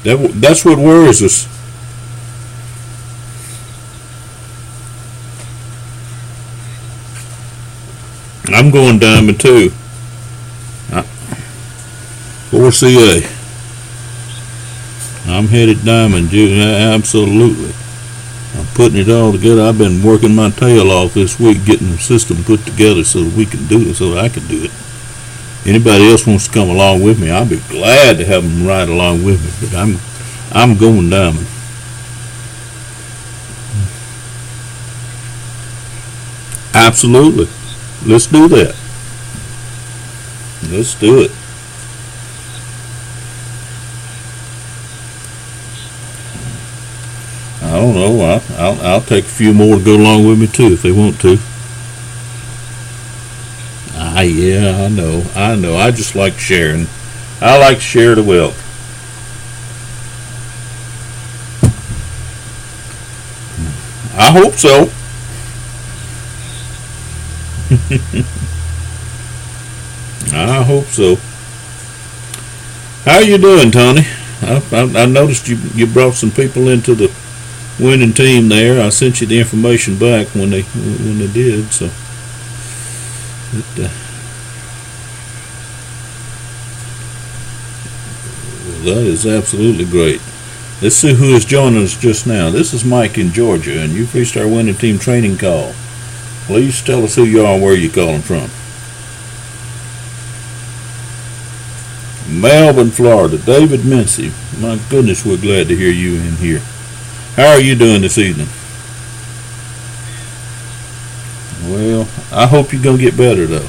That's what worries us. I'm going Diamond too. 4CA. I'm headed Diamond, absolutely. I'm putting it all together. I've been working my tail off this week getting the system put together so that we can do it, so that I can do it. Anybody else wants to come along with me, I'll be glad to have them ride along with me. But I'm going Diamond. Absolutely. Let's do that. Let's do it. I don't know. I'll take a few more to go along with me too if they want to. Yeah, I know. I just like sharing. I like to share the wealth. I hope so. I hope so. How you doing, Tony? I noticed you brought some people into the winning team there. I sent you the information back when they did. So that is absolutely great. Let's see who is joining us just now. This is Mike in Georgia, and you've reached our winning team training call. Please tell us who you are and where you're calling from. Melbourne, Florida. David Mincy. My goodness, we're glad to hear you in here. How are you doing this evening? Well, I hope you're going to get better, though.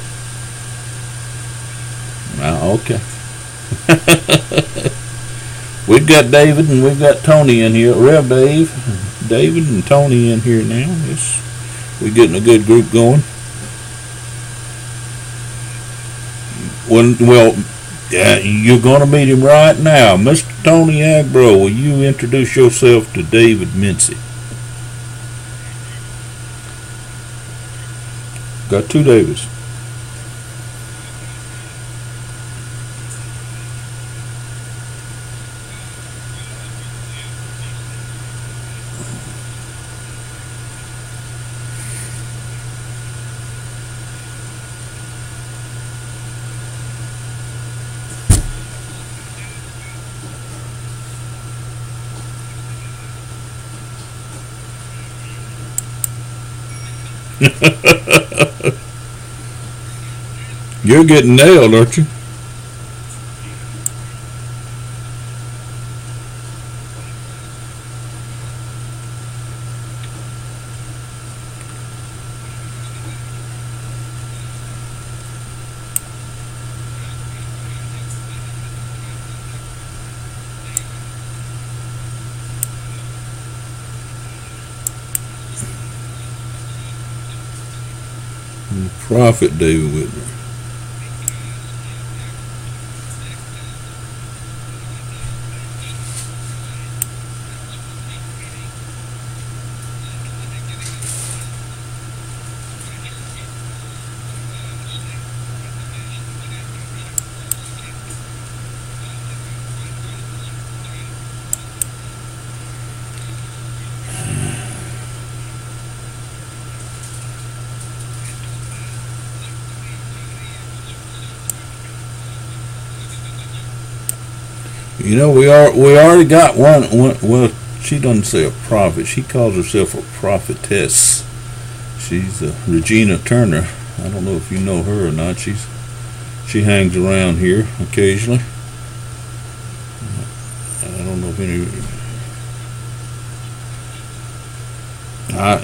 Okay. We've got David and we've got Tony in here. Rev David and Tony in here now. We're getting a good group going. Well, yeah, you're going to meet him right now. Mr. Tony Agbro, will you introduce yourself to David Mincy? Got two Davids. You're getting nailed, aren't you? Prophet David Whitmer. You know, we already got one. Well, she doesn't say a prophet. She calls herself a prophetess. She's Regina Turner. I don't know if you know her or not. She hangs around here occasionally. I don't know if any.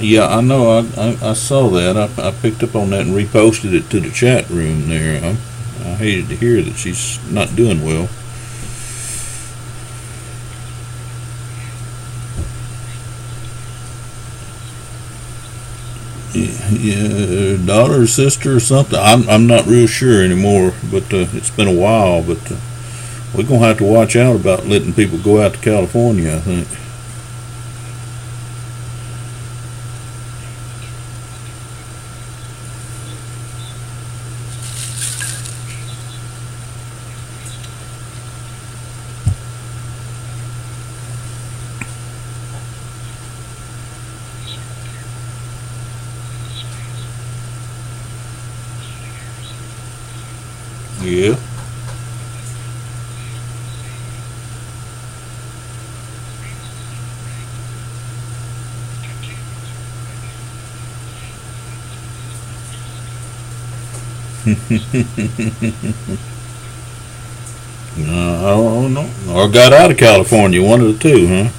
Yeah, I know. I saw that. I picked up on that and reposted it to the chat room there. I hated to hear that she's not doing well. Yeah, daughter or sister or something. I'm not real sure anymore, but it's been a while. But we're gonna have to watch out about letting people go out to California, I think. Yeah. I don't know. Or got out of California, one of the two, huh?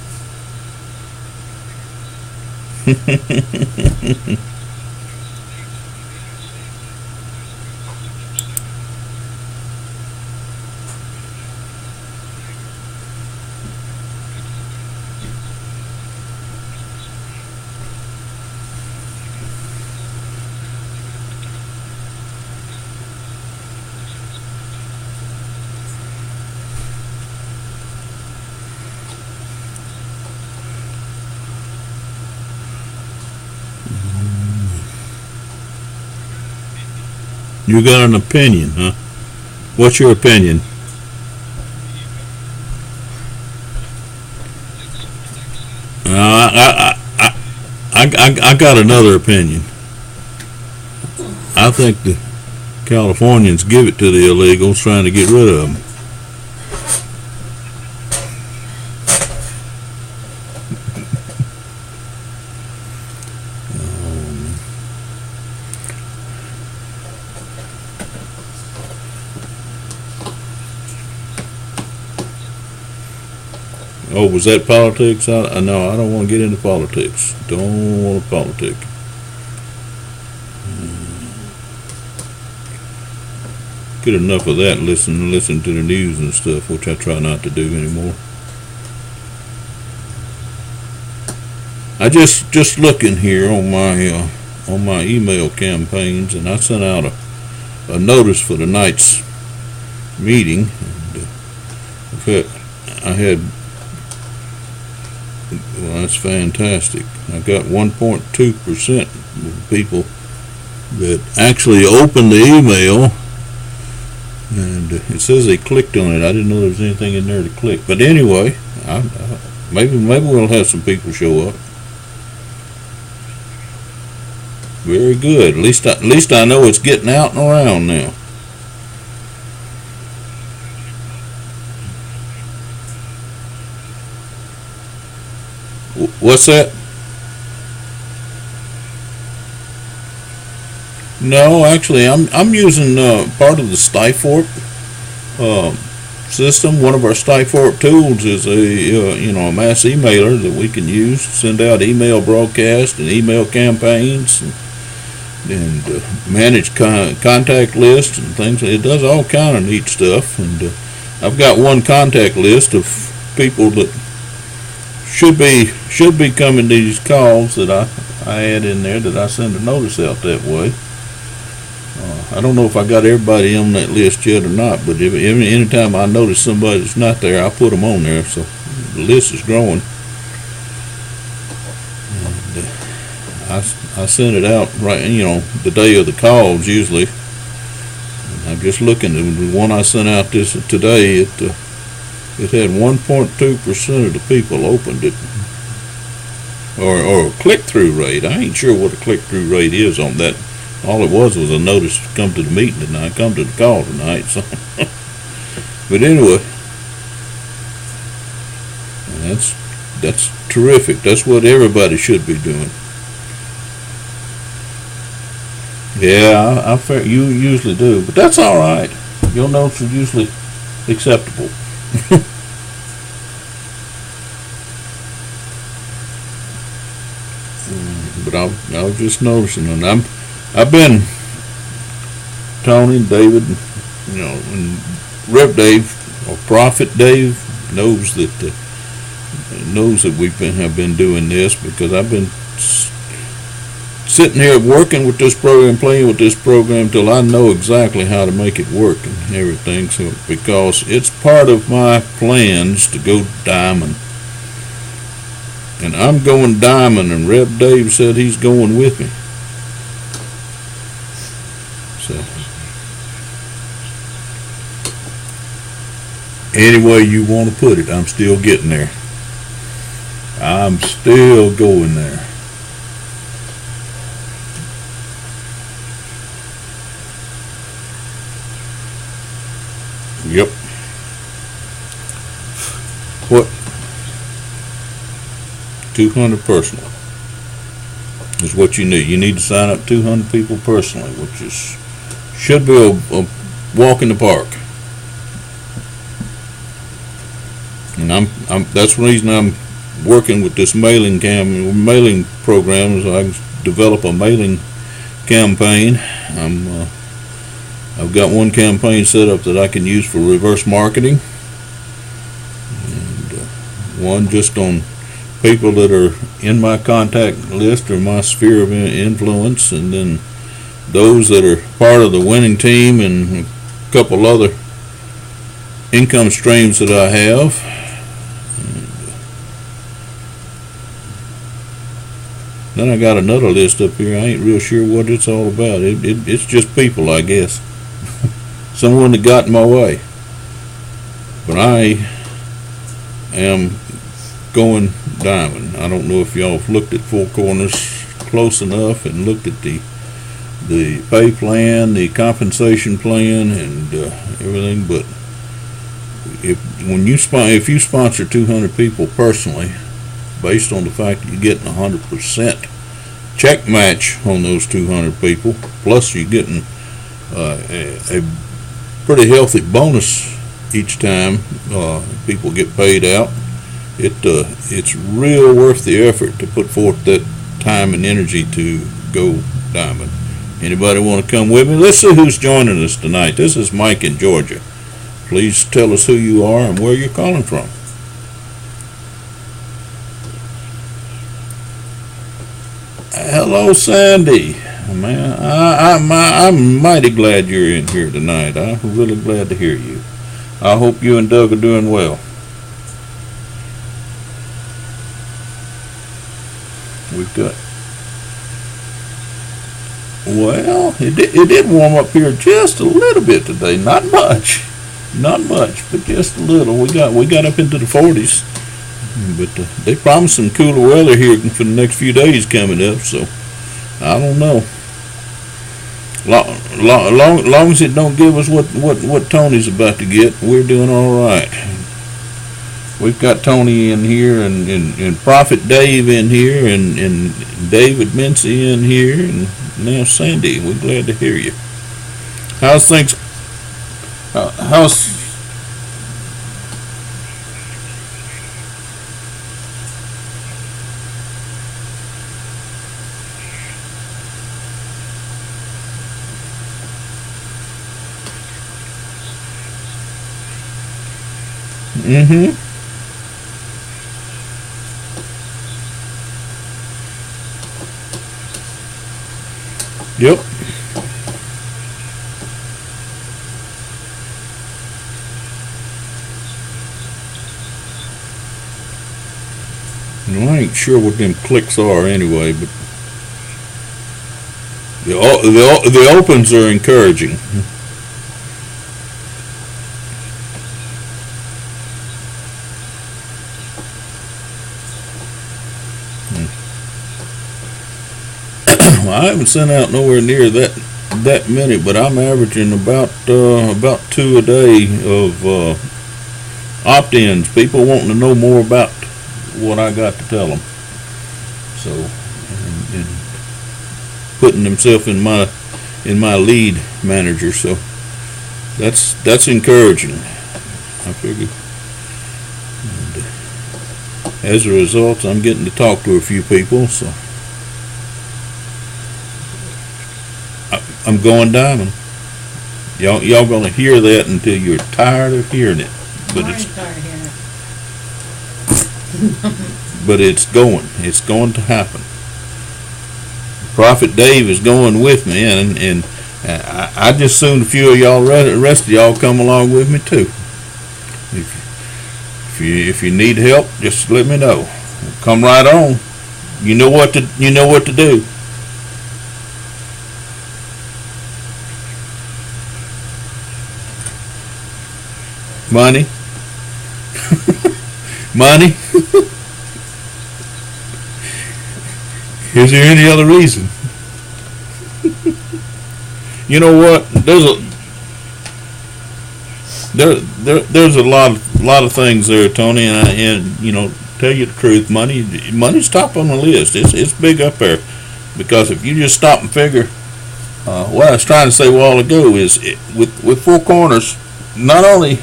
You got an opinion, huh? What's your opinion? I got another opinion. I think the Californians give it to the illegals trying to get rid of them. Oh, was that politics? No, I don't want to get into politics. Don't want to politic. Get enough of that and listen to the news and stuff, which I try not to do anymore. I just looking here on my email campaigns, and I sent out a notice for tonight's meeting. And, I had well, that's fantastic. I got 1.2% of people that actually opened the email, and it says they clicked on it. I didn't know there was anything in there to click. But anyway, maybe we'll have some people show up. Very good. At least I know it's getting out and around now. What's that? No, actually, I'm using part of the Stifort system. One of our Stifort tools is a mass emailer that we can use to send out email broadcasts and email campaigns and manage contact lists and things. It does all kind of neat stuff, and I've got one contact list of people that should be coming to these calls that I add in there, that I send a notice out that way. I don't know if I got everybody on that list yet or not, but anytime I notice somebody that's not there, I put them on there, so the list is growing. And I send it out right, the day of the calls usually. And I'm just looking, the one I sent out today, it had 1.2% of the people opened it, or a click-through rate. I ain't sure what a click-through rate is on that. All it was a notice to come to the meeting tonight, come to the call tonight. So, but anyway, that's terrific. That's what everybody should be doing. Yeah, you usually do, but that's all right. Your notes are usually acceptable. But I was just noticing, and I've been Tony, David, and Rev Dave or Prophet Dave knows that we have been doing this, because I've been sitting here working with this program, playing with this program till I know exactly how to make it work and everything. So because it's part of my plans to go diamond. And I'm going diamond, and Rev Dave said he's going with me. So, any way you want to put it, I'm still getting there. I'm still going there. Yep. What? 200 personally is what you need. You need to sign up 200 people personally, which should be a walk in the park. And that's the reason I'm working with this mailing program, so I can develop a mailing campaign. I've got one campaign set up that I can use for reverse marketing, and one just on people that are in my contact list or my sphere of influence, and then those that are part of the winning team and a couple other income streams that I have. Then I got another list up here. I ain't real sure what it's all about. It's just people, I guess. Someone that got in my way. But I am going diamond. I don't know if y'all have looked at Four Corners close enough and looked at the pay plan, the compensation plan, and everything. But if you sponsor 200 people personally, based on the fact that you're getting 100% check match on those 200 people, plus you're getting a pretty healthy bonus each time people get paid out. It's real worth the effort to put forth that time and energy to go diamond. Anybody want to come with me? Let's see who's joining us tonight. This is Mike in Georgia. Please tell us who you are and where you're calling from. Hello, Sandy. Man, I'm mighty glad you're in here tonight. I'm really glad to hear you. I hope you and Doug are doing well. We've got, well, it did warm up here just a little bit today. Not much, but just a little. We got up into the 40s. But they promised some cooler weather here for the next few days coming up, so I don't know. Long as it don't give us what Tony's about to get, we're doing all right. We've got Tony in here, and Prophet Dave in here, and David Mincy in here, and now Sandy. We're glad to hear you. How's things? How's Mm-hmm. Yep. I ain't sure what them clicks are anyway, but the opens are encouraging. I haven't sent out nowhere near that many, but I'm averaging about 2 a day of opt-ins. People wanting to know more about what I got to tell them. So, and putting themselves in my lead manager. So that's encouraging. I figure. And as a result, I'm getting to talk to a few people. So. I'm going diamond. Y'all gonna hear that until you're tired of hearing it. But it's going. It's going to happen. Prophet Dave is going with me, and I just soon a few of y'all, rest of y'all, come along with me too. If you need help, just let me know. Come right on. You know what to do. Money. Money. Is there any other reason? You know what? There's a lot of things there, Tony, and you know, tell you the truth, money's top on the list. It's big up there, because if you just stop and figure, what I was trying to say a while ago is with Four Corners, not only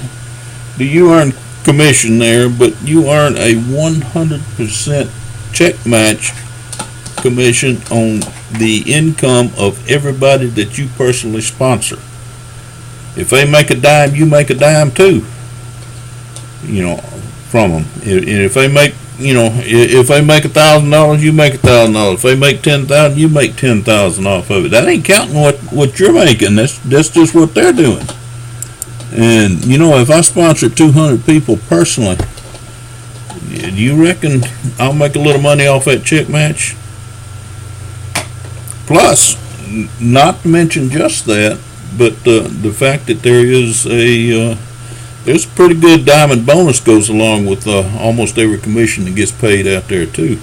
do you earn commission there, but you earn a 100% check match commission on the income of everybody that you personally sponsor. If they make a dime, you make a dime too. You know, from them. And if they make, you know, if they make $1,000, you make $1,000. If they make 10,000, you make 10,000 off of it. That ain't counting what you're making. That's just what they're doing. And you know, if I sponsor 200 people personally, do you reckon I'll make a little money off that check match? Plus, not to mention just that, but the fact that there's a pretty good diamond bonus goes along with almost every commission that gets paid out there too.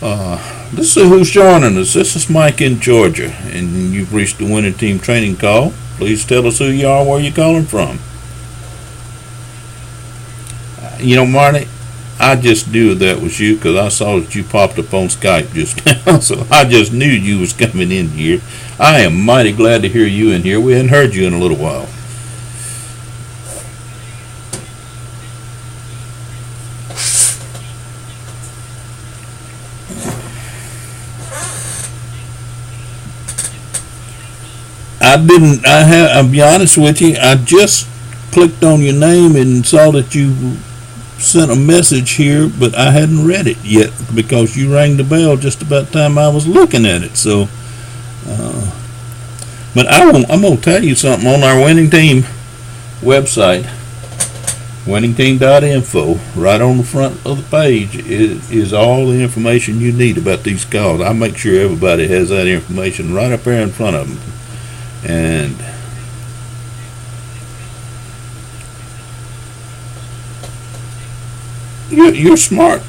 Let's see who's joining us. This is Mike in Georgia, and you've reached the Winning Team Training Call. Please tell us who you are, where you're calling from. You know, Marty, I just knew that was you because I saw that you popped up on Skype just now, so I just knew you was coming in here. I am mighty glad to hear you in here. We hadn't heard you in a little while. I'll be honest with you, I just clicked on your name and saw that you sent a message here, but I hadn't read it yet because you rang the bell just about the time I was looking at it. So, but I'm going to tell you something. On our Winning Team website, winningteam.info, right on the front of the page is all the information you need about these calls. I make sure everybody has that information right up there in front of them. And you're smart.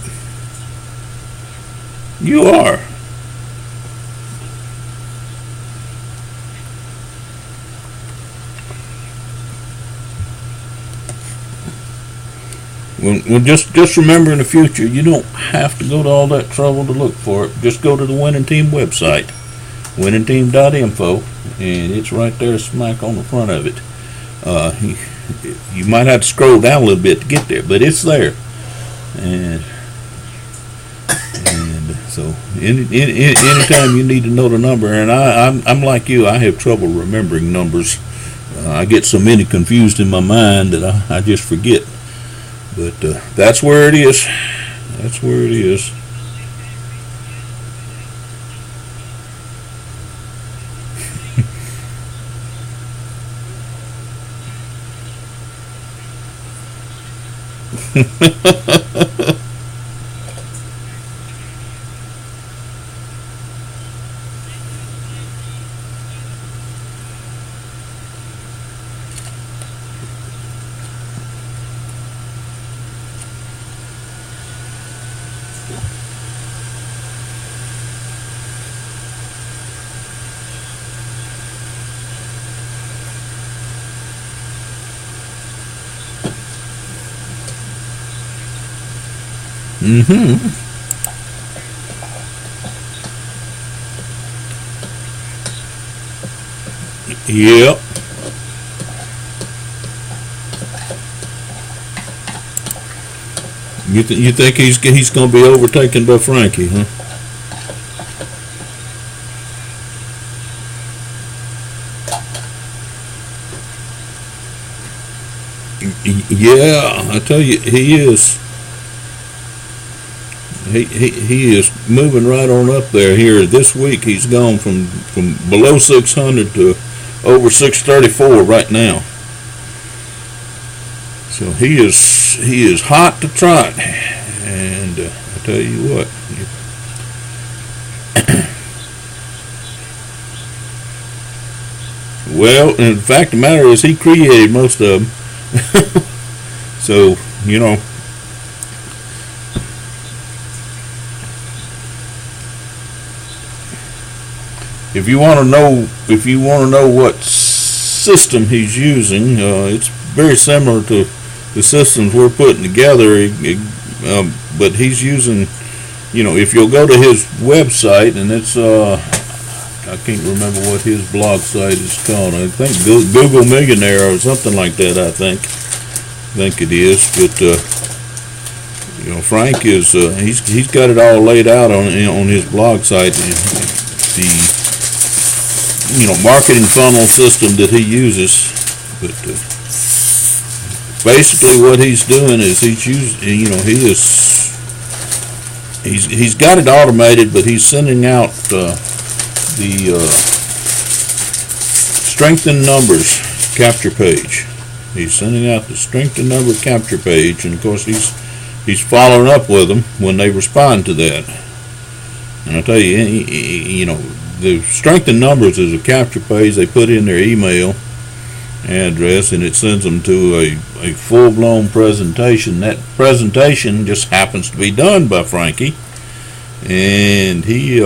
You are. Well, just remember in the future, you don't have to go to all that trouble to look for it. Just go to the Winning Team website, winningteam.info, and it's right there smack on the front of it. You might have to scroll down a little bit to get there, but it's there. And so anytime you need to know the number, and I'm like you, I have trouble remembering numbers. I get so many confused in my mind that I just forget. But that's where it is. That's where it is. Yep. You think he's going to be overtaken by Frankie, huh? Yeah, I tell you, he is. He is moving right on up there. Here this week, he's gone from below 600 to over 634 right now. So he is hot to trot, and I tell you what. Well, in fact, the matter is he created most of them. So, you know. If you want to know what system he's using, it's very similar to the systems we're putting together, but he's using, if you'll go to his website, and it's I can't remember what his blog site is called. I think Google Millionaire or something like that. I think it is. But Frank is he's got it all laid out on his blog site. The marketing funnel system that he uses. But basically, what he's doing is he's got it automated, but he's sending out the strength in numbers capture page. He's sending out the strength in number capture page, and of course he's following up with them when they respond to that. And I tell you, the strength in numbers is a capture page. They put in their email address, and it sends them to a full-blown presentation. That presentation just happens to be done by Frankie, and he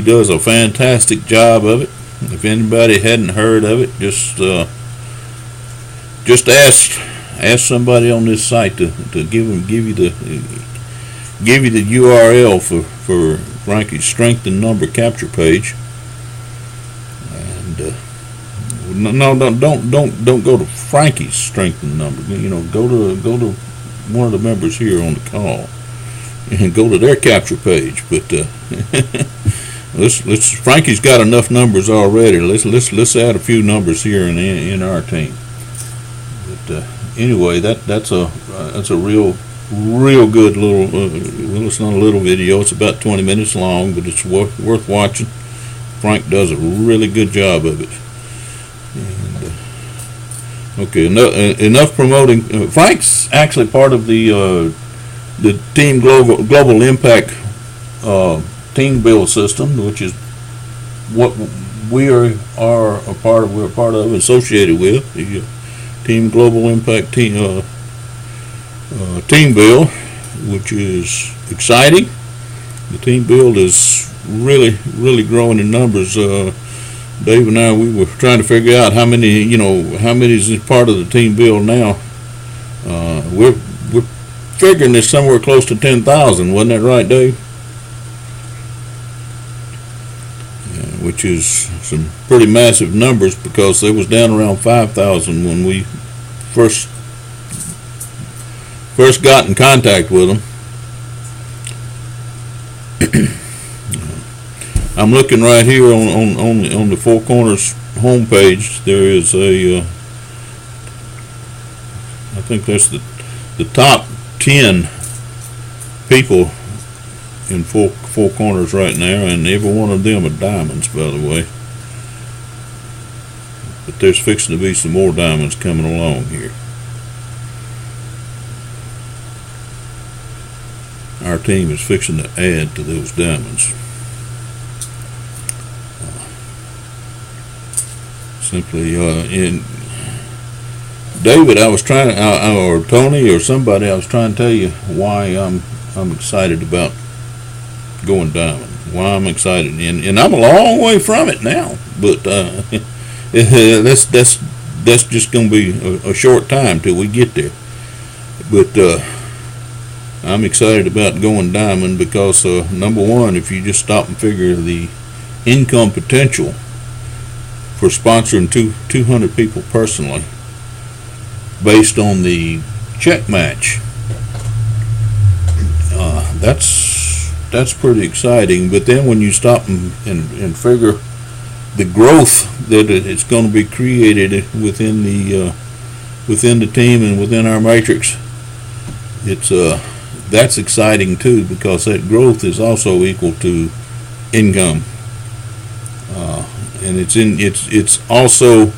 does a fantastic job of it. If anybody hadn't heard of it, just ask somebody on this site to give you the URL for Frankie's strength and number capture page. And no, don't go to Frankie's strength and number. Go to one of the members here on the call and go to their capture page. But Frankie's got enough numbers already. Let's add a few numbers here in our team. But anyway, that's a real good little. Well, it's not a little video. It's about 20 minutes long, but it's worth watching. Frank does a really good job of it. And, okay, enough promoting. Frank's actually part of the Team Global Impact team build system, which is what we're a part of, associated with the Team Global Impact team build, which is exciting. The team build is really growing in numbers. Dave and I, we were trying to figure out how many is part of the team build now. We're figuring it's somewhere close to 10,000. Wasn't that right, Dave? Which is some pretty massive numbers, because it was down around 5,000 when we first got in contact with them. I'm looking right here on the Four Corners homepage. There is I think that's the top 10 people in Four Corners right now, and every one of them are diamonds, by the way. But there's fixing to be some more diamonds coming along here. Our team is fixing to add to those diamonds. In David, I was trying, or Tony, or somebody, I was trying to tell you why I'm excited about going diamond. Why I'm excited, and I'm a long way from it now. But that's just going to be a short time till we get there. But I'm excited about going diamond because number one, if you just stop and figure the income potential for sponsoring 200 people personally, based on the check match, that's pretty exciting. But then when you stop and figure the growth that it's going to be created within the team and within our matrix, that's exciting too, because that growth is also equal to income, and it's also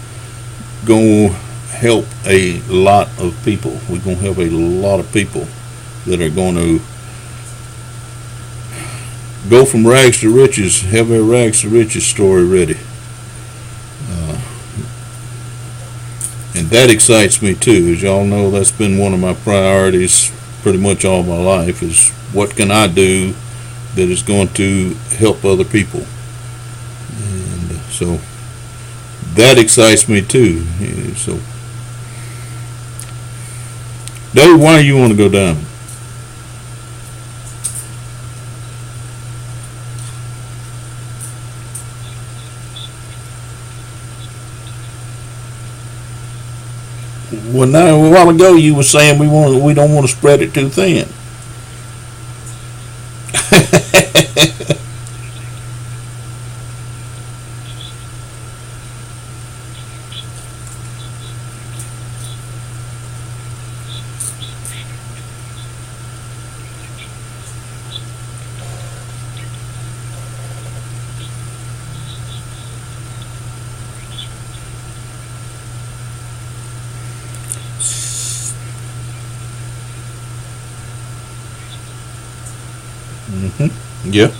going to help a lot of people. We're going to help a lot of people that are going to go from rags to riches, have their rags to riches story ready. And that excites me too. As y'all know, that's been one of my priorities pretty much all my life, is what can I do that is going to help other people. And so that excites me too. So Dave, why do you want to go diamond? Well, now a while ago you were saying we don't want to spread it too thin. Yeah.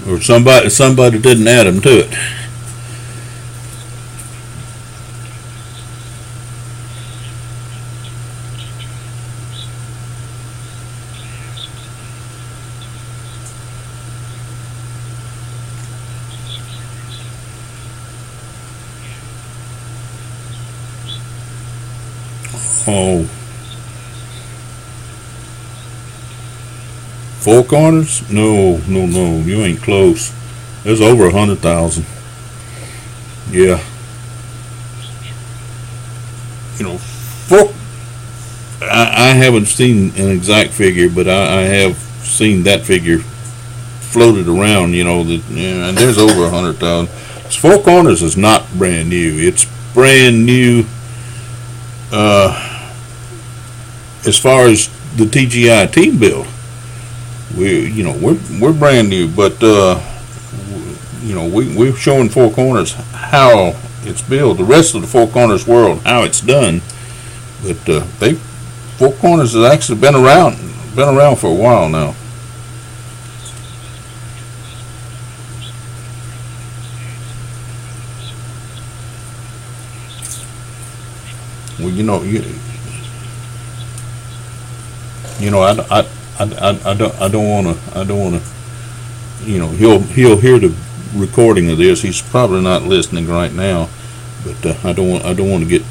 Or somebody didn't add them to it. Oh, Four Corners? No, no, no. You ain't close. There's over 100,000. Yeah. You know, four. I haven't seen an exact figure, but I have seen that figure floated around. You know that, yeah, and there's over 100,000. Four Corners is not brand new. It's brand new. As far as the TGI team build, we're brand new, but we're showing Four Corners how it's built. The rest of the Four Corners world, how it's done, but Four Corners has actually been around for a while now. Well, I don't want to. He'll hear the recording of this. He's probably not listening right now, but I don't want to get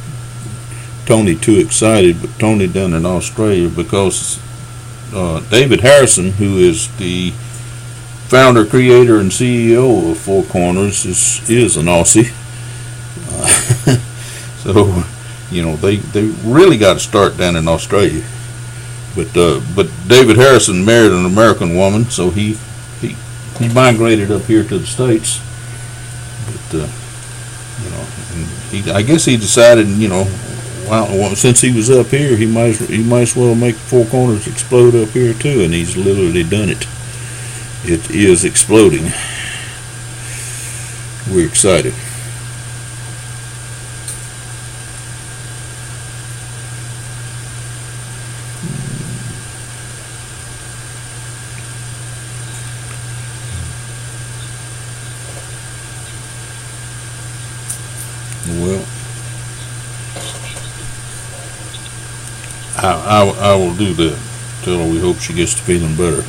Tony too excited. But Tony down in Australia, because David Harrison, who is the founder, creator, and CEO of Four Corners, is an Aussie. So they really got to start down in Australia. But David Harrison married an American woman, so he migrated up here to the States. But I guess he decided, well, since he was up here, he might as well make Four Corners explode up here too, and he's literally done it. It is exploding. We're excited. Well, I will do that. Tell her we hope she gets to feeling better.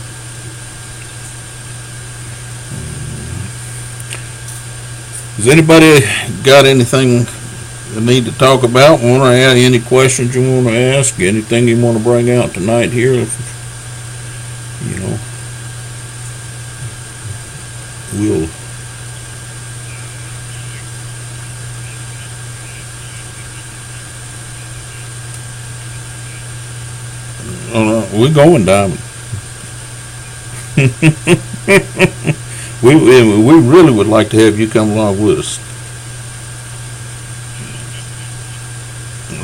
Has anybody got anything they need to talk about? Want to add any questions you want to ask? Anything you want to bring out tonight here? We'll. Oh, no, we're going diamond. we really would like to have you come along with us.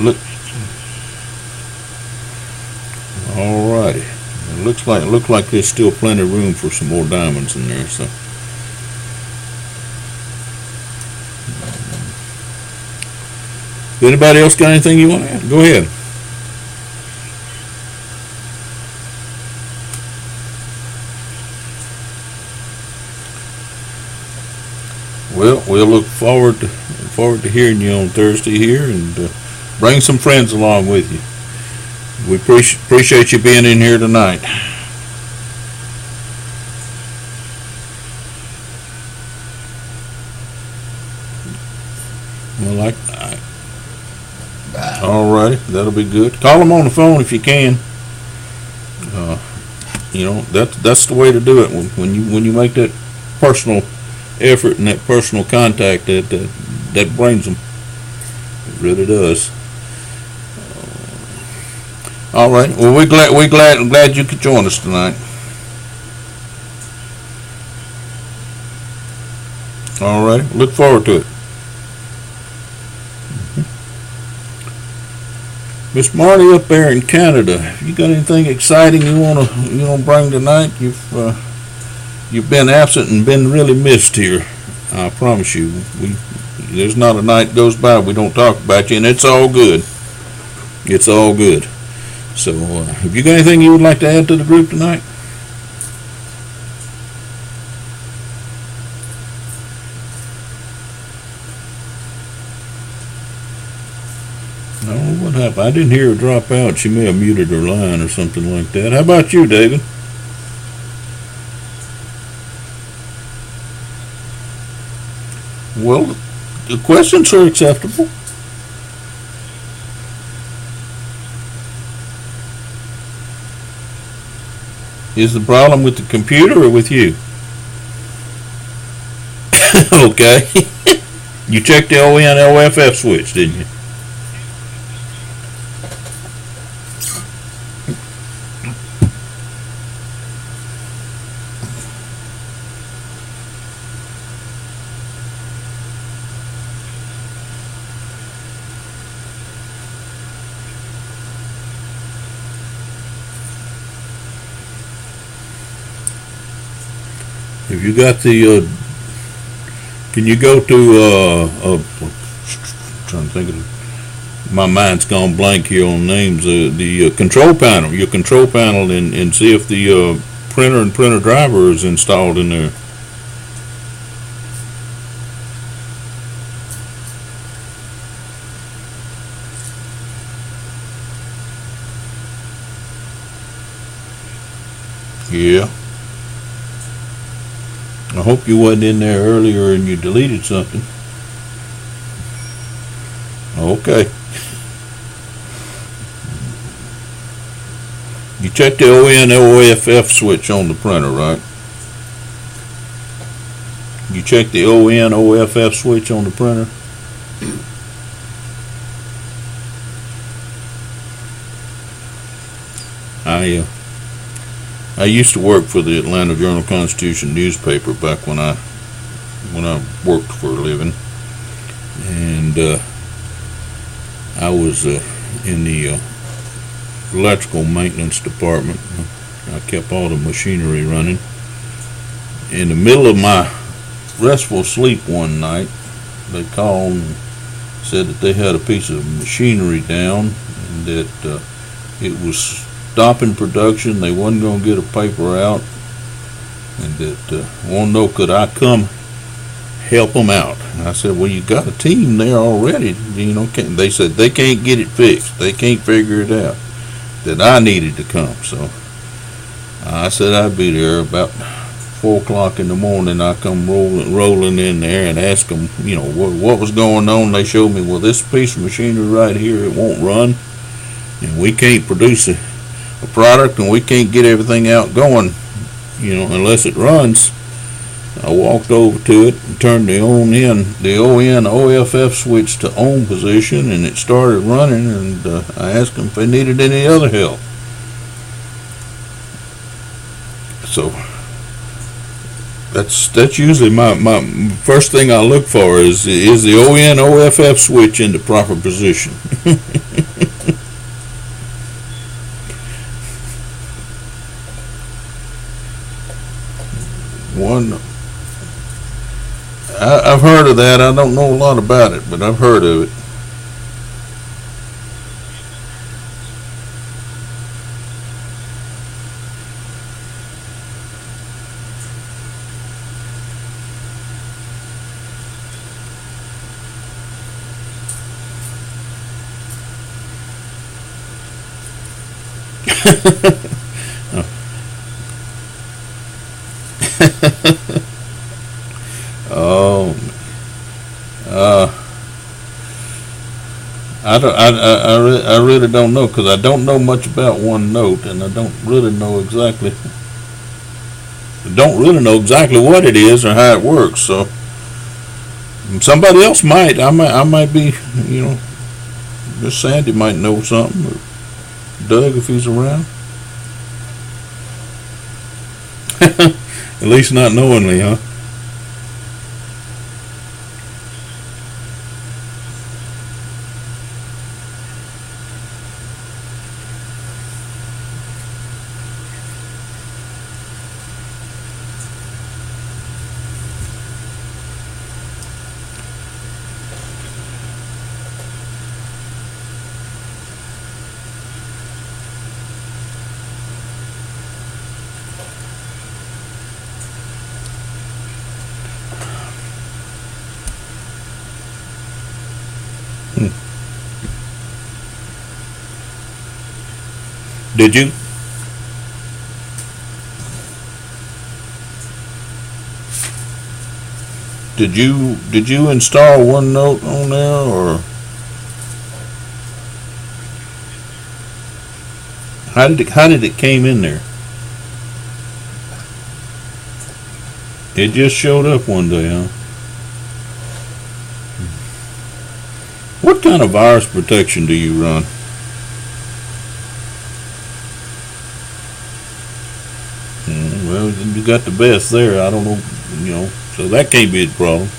Look, all righty. It looks like there's still plenty of room for some more diamonds in there. So, anybody else got anything you want to add? Go ahead. Well, we'll look forward to hearing you on Thursday here, and bring some friends along with you. We appreciate you being in here tonight. Well, all righty, that'll be good. Call them on the phone if you can. That's the way to do it. When you make that personal effort and that personal contact, that brings them. It really does. All right. Well, we're glad you could join us tonight. All right. Look forward to it. Miss Marty up there in Canada, you got anything exciting you wanna bring tonight? You've been absent and been really missed here. I promise you. There's not a night goes by we don't talk about you, and it's all good. It's all good. So, have you got anything you would like to add to the group tonight? I don't know what happened. I didn't hear her drop out. She may have muted her line or something like that. How about you, David? Well, the questions are acceptable. Is the problem with the computer or with you? Okay. You checked the ON OFF switch, didn't you? Have you got the, can you go to, I'm trying to think of, my mind's gone blank here on names, the control panel, your control panel, and see if the printer and printer driver is installed in there. Yeah. I hope you wasn't in there earlier and you deleted something. Okay. You checked the ON OFF switch on the printer, right? You checked the ON OFF switch on the printer? I used to work for the Atlanta Journal-Constitution newspaper back when I worked for a living, and I was in the electrical maintenance department. I kept all the machinery running. In the middle of my restful sleep one night, they called and said that they had a piece of machinery down and that it was stopping production. They wasn't going to get a paper out, and that want to know could I come help them out. And I said, well, you got a team there already. They said they can't get it fixed. They can't figure it out. That I needed to come. So I said I'd be there about 4 o'clock in the morning. I come rolling in there and ask them, what was going on. They showed me, well, this piece of machinery right here, it won't run, and we can't produce a product, and we can't get everything out going, unless it runs. I walked over to it and turned the ON OFF switch to on position, and it started running, and I asked them if they needed any other help. So that's usually my first thing I look for is the ON OFF switch in the proper position. I've heard of that. I don't know a lot about it, but I've heard of it. Oh, uh, I really don't know because I don't know much about OneNote, and I don't really know exactly what it is or how it works. So somebody else might. I might be, you know, Miss Sandy might know something, or Doug if he's around. At least not knowingly, huh? Hmm. Did you? Did you install OneNote on there, or how did it came in there? It just showed up one day, huh? What kind of virus protection do you run? Well, you got the best there. I don't know, you know, so that can't be the problem.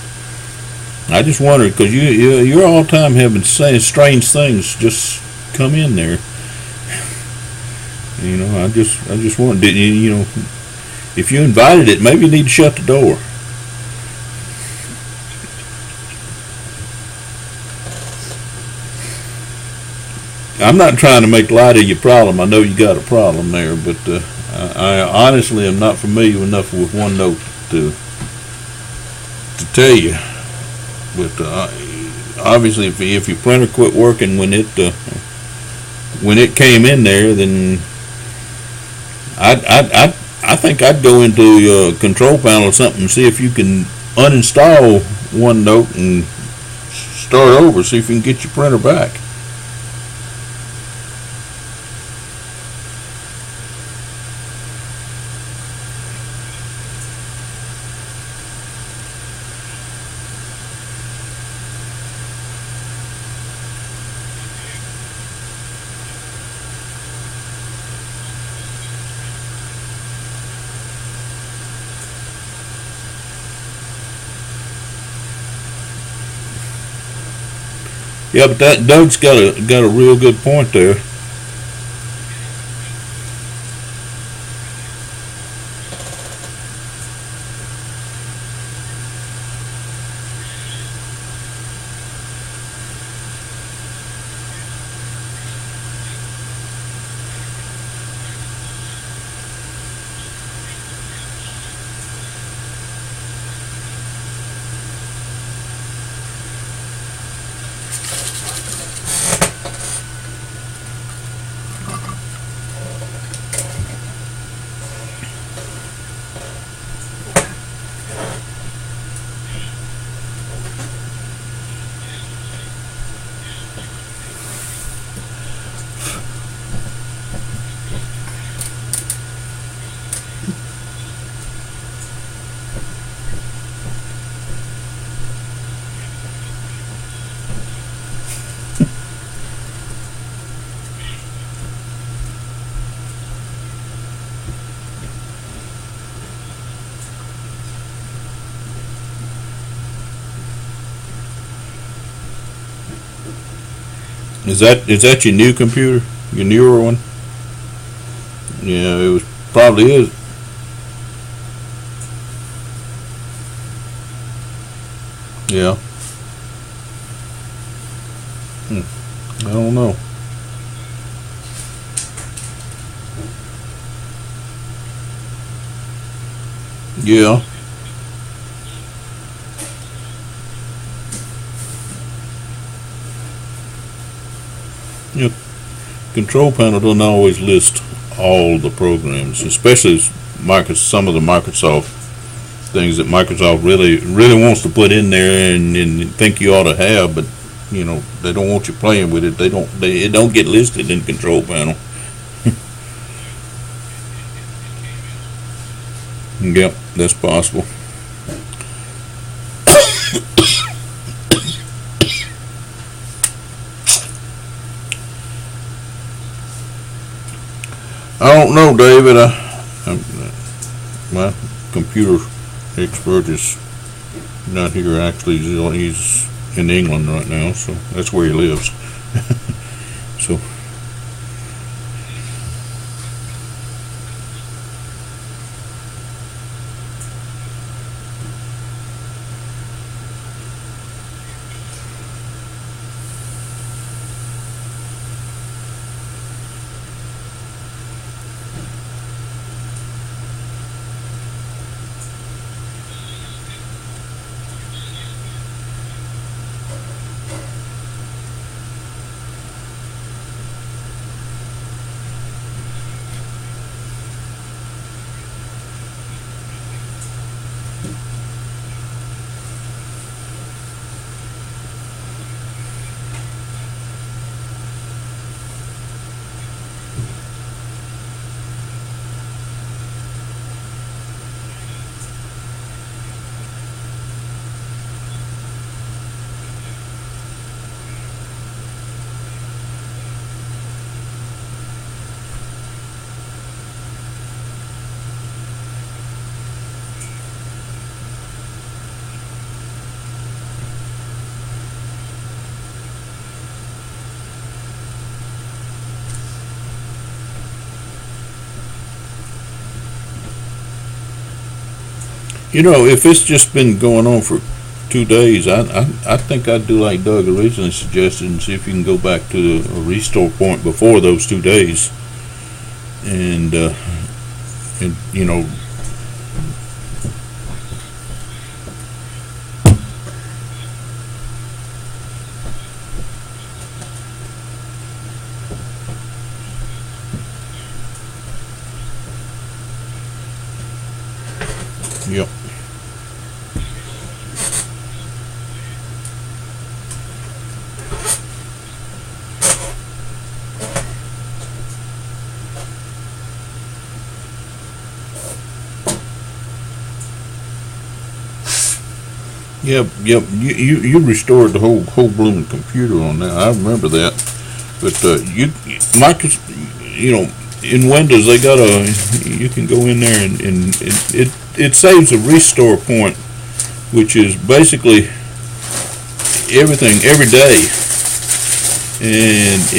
I just wondered because you're all the time having saying strange things just come in there. You know, I just wondered, did you know, if you invited it, maybe you need to shut the door. I'm not trying to make light of your problem. I know you got a problem there, but I honestly am not familiar enough with OneNote to tell you. But obviously, if your printer quit working when it came in there, then I think I'd go into your control panel or something and see if you can uninstall OneNote and start over. See if you can get your printer back. Yeah, but that Doug's got a real good point there. Is that your new computer? Your newer one? Yeah, it was probably is. Yeah. I don't know. Yeah. Yeah. control panel doesn't always list all the programs, especially some of the Microsoft things that Microsoft really wants to put in there and think you ought to have, but they don't want you playing with it. It don't get listed in control panel. Yep, that's possible. I don't know, David. My computer expert is not here. Actually, he's in England right now, so that's where he lives. So. If it's just been going on for 2 days, I think I'd do like Doug originally suggested and see if you can go back to a restore point before those 2 days, and yep. Yep. You restored the whole blooming computer on that. I remember that. But in Windows they got you can go in there and it saves a restore point, which is basically everything every day, and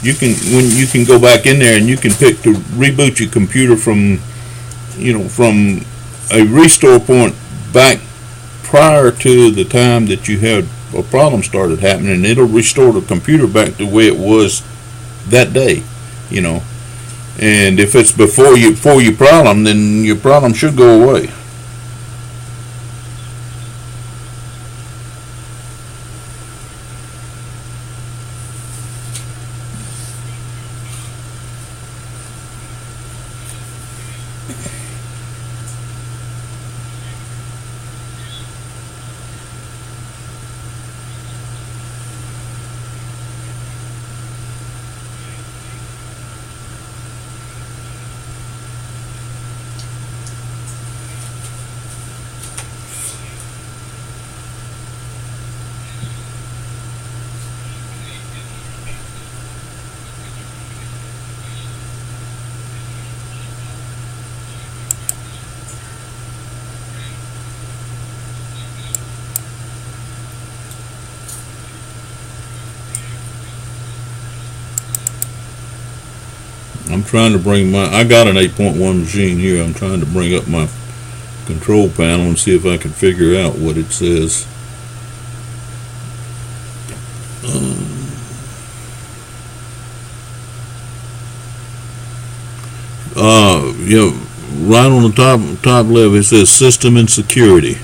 you can go back in there and you can pick to reboot your computer from a restore point back prior to the time that you had a problem started happening, and it'll restore the computer back to where it was that day, and if it's before your problem, then your problem should go away. I'm trying to bring I got an 8.1 machine here. I'm trying to bring up my control panel and see if I can figure out what it says. Right on the top left it says system and security.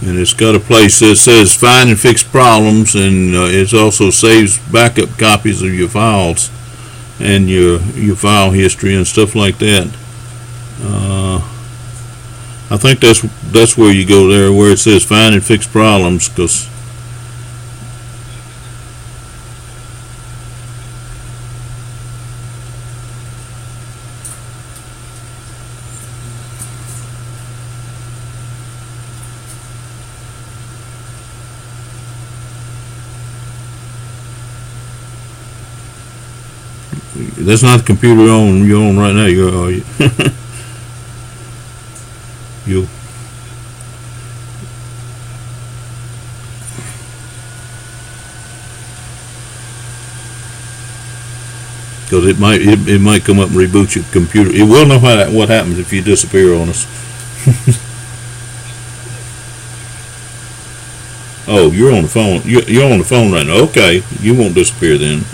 and it's got a place that says find and fix problems, and it also saves backup copies of your files and your file history and stuff like that. I think that's where you go there, where it says find and fix problems, because that's not the computer you're on right now. You because it might come up and reboot your computer. It will know what happens if you disappear on us. Oh, you're on the phone. You're on the phone right now. Okay, you won't disappear then.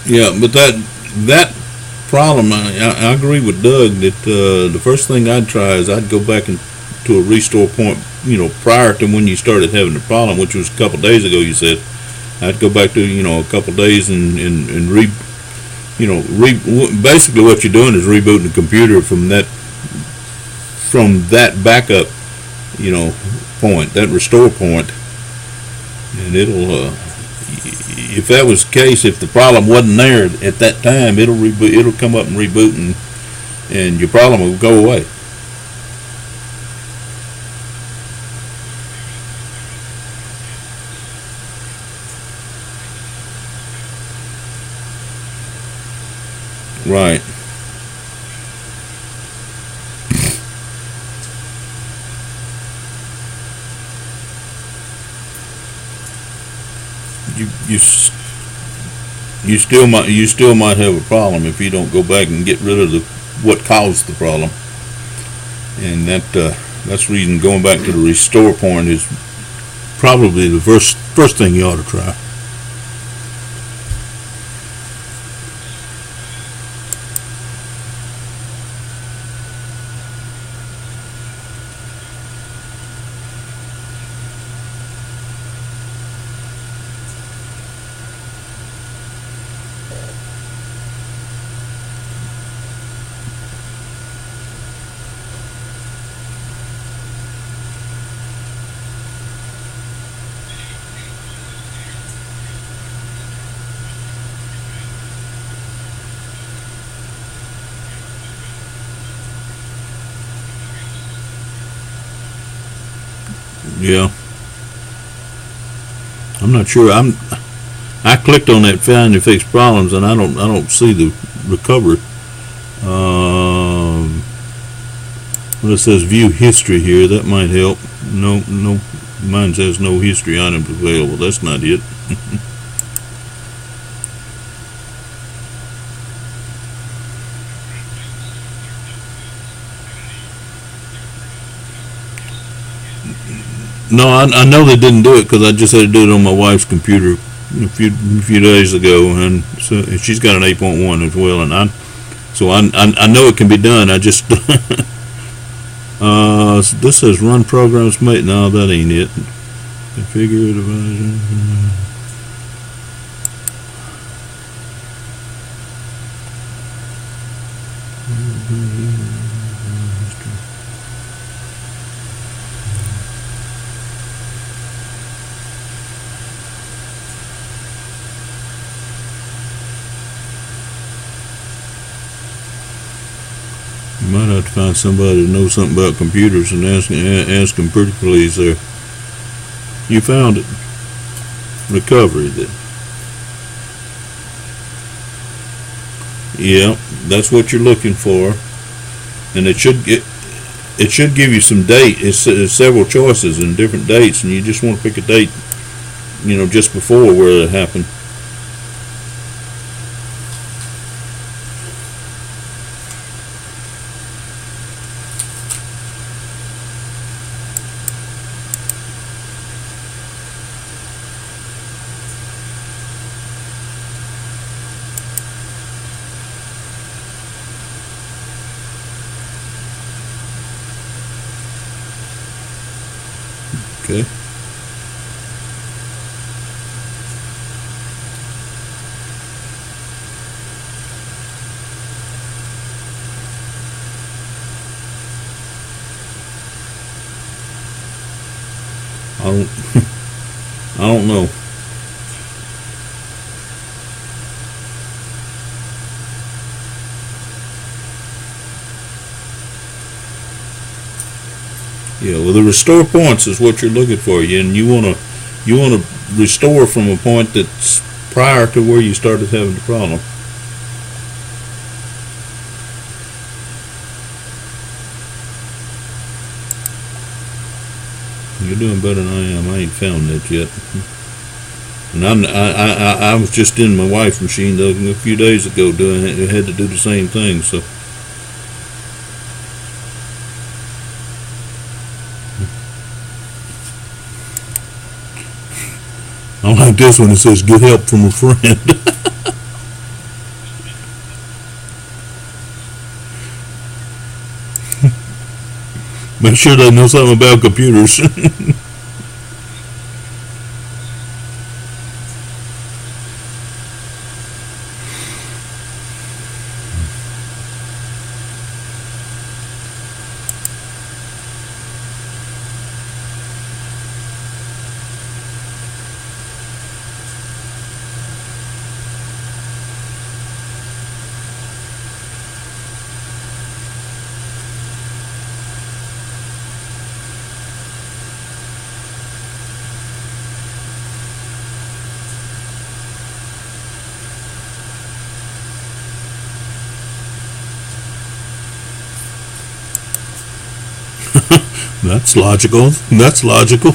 Yeah, but that problem, I agree with Doug that the first thing I'd try is I'd go back to a restore point, prior to when you started having the problem, which was a couple of days ago. You said I'd go back to a couple of days and basically what you're doing is rebooting the computer from that backup point, that restore point, and if that was the case, if the problem wasn't there at that time, it'll come up and reboot, and your problem will go away. Right. You still might have a problem if you don't go back and get rid of what caused the problem, and that's the reason going back to the restore point is probably the first thing you ought to try. Yeah, I'm not sure. I clicked on that find and fix problems, and I don't see the recovery. Well, it says view history here. That might help. No, mine says no history items available. That's not it. No, I know they didn't do it because I just had to do it on my wife's computer a few days ago, and so she's got an 8.1 as well, and I know it can be done. I just this says run programs mate. No, that ain't it. Configure device. You might have to find somebody that knows something about computers and ask them pretty please there. You found it. Recovery then. Yeah, that's what you're looking for, and it should give you some date. It's several choices and different dates, and you just want to pick a date, just before where it happened. Okay. I don't, I don't know. Yeah, well, the restore points is what you're looking for, and you wanna restore from a point that's prior to where you started having the problem. You're doing better than I am. I ain't found that yet. And I was just in my wife's machine though a few days ago doing it. It had to do the same thing. So I like this one. It says get help from a friend. Make sure they know something about computers. That's logical. That's logical.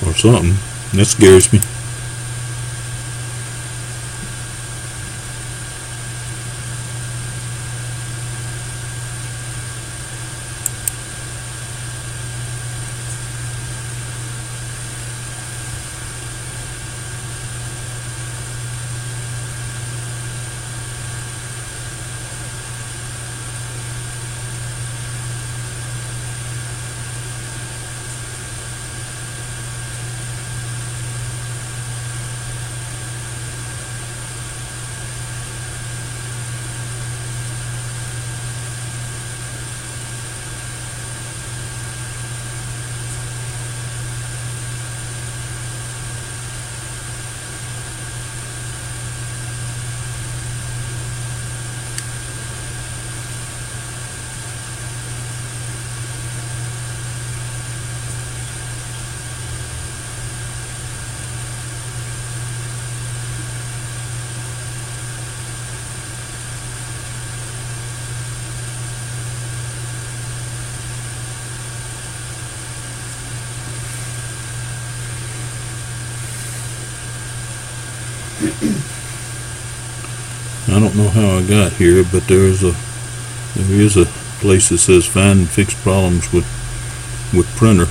Or something. That scares me. I don't know how I got here, but there is a place that says find and fix problems with printer.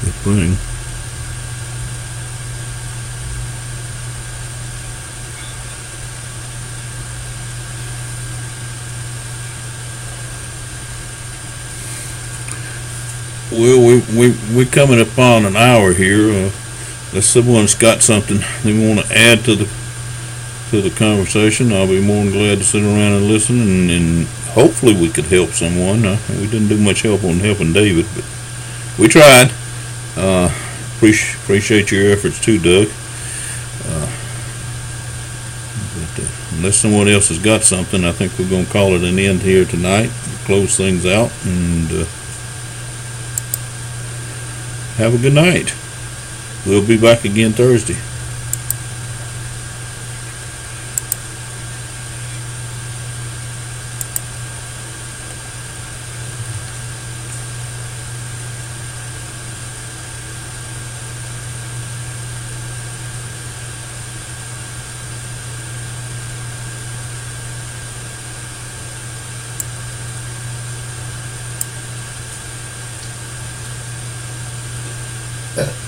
With printing. Well, we're coming upon an hour here. If someone's got something they want to add to the conversation, I'll be more than glad to sit around and listen, and hopefully we could help someone. We didn't do much help on helping David, but we tried. Appreciate your efforts too, Doug. Unless someone else has got something, I think we're going to call it an end here tonight. Close things out and have a good night. We'll be back again Thursday. that